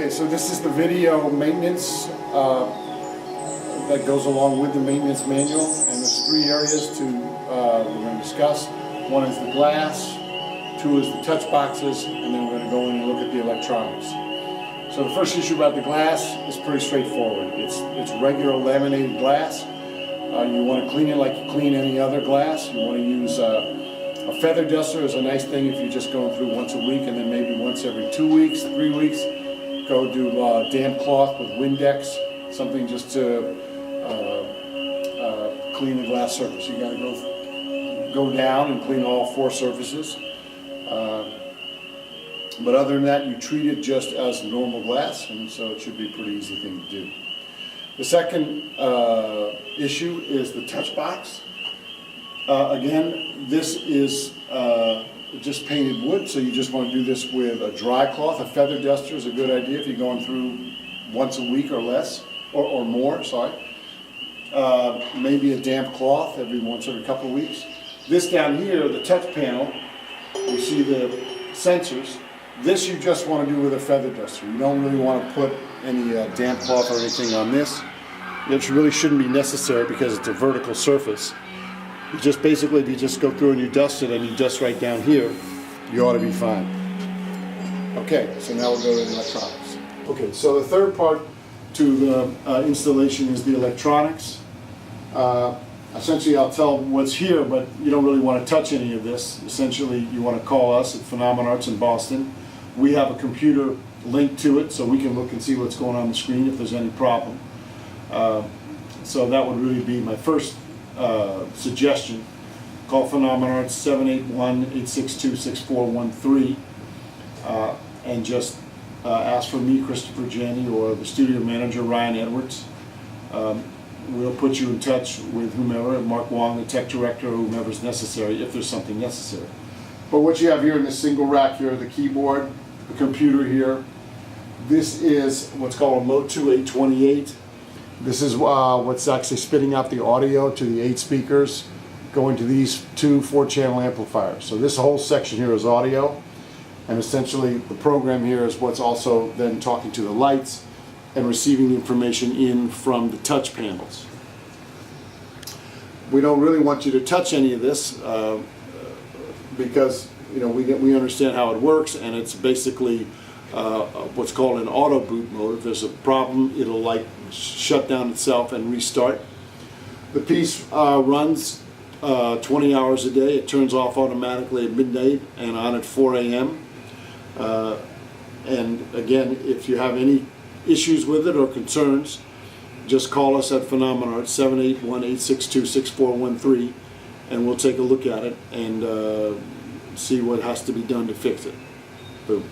Okay, so this is the video maintenance that goes along with the maintenance manual, and there's three areas we're going to discuss. One is the glass, two is the touch boxes, and then we're going to go in and look at the electronics. So the first issue about the glass is pretty straightforward. It's regular laminated glass. You want to clean it like you clean any other glass. You want to use a feather duster is a nice thing if you're just going through once a week, and then maybe once every 2 weeks, 3 weeks. Go do damp cloth with Windex, something just to clean the glass surface. You got to go down and clean all four surfaces. But other than that, you treat it just as normal glass, and so it should be a pretty easy thing to do. The second issue is the touch box. Again, this is just painted wood, so you just want to do this with a dry cloth. A feather duster is a good idea if you're going through once a week or less, or more, sorry. Maybe a damp cloth every couple of weeks. This down here, the touch panel, you see the sensors. This you just want to do with a feather duster. You don't really want to put any damp cloth or anything on this. It really shouldn't be necessary because it's a vertical surface. You just basically, if you just go through and you dust it and you dust right down here, you ought to be fine. Okay, so now we'll go to the electronics. Okay, so the third part to the installation is the electronics. Essentially, I'll tell what's here, but you don't really want to touch any of this. Essentially, you want to call us at Phenomenarts in Boston. We have a computer linked to it, so we can look and see what's going on the screen if there's any problem. So that would really be my first suggestion. Call Phenomenarts 781-862-6413 and just ask for me, Christopher Janney, or the studio manager, Ryan Edwards. We'll put you in touch with whomever, Mark Wong, the tech director, or whomever's necessary, if there's something necessary. But what you have here in this single rack here, the keyboard, the computer here, this is what's called a Motu 828. This is what's actually spitting out the audio to the 8 speakers going to these 2 4-channel amplifiers. So this whole section here is audio, and essentially the program here is what's also then talking to the lights and receiving the information in from the touch panels. We don't really want you to touch any of this because we understand how it works, and it's basically what's called an auto boot mode. If there's a problem, it'll like shut down itself and restart. The piece runs 20 hours a day. It turns off automatically at midnight and on at 4 a.m. And again, if you have any issues with it or concerns, just call us at Phenomenarts 781-862-6413, and we'll take a look at it and see what has to be done to fix it. Boom.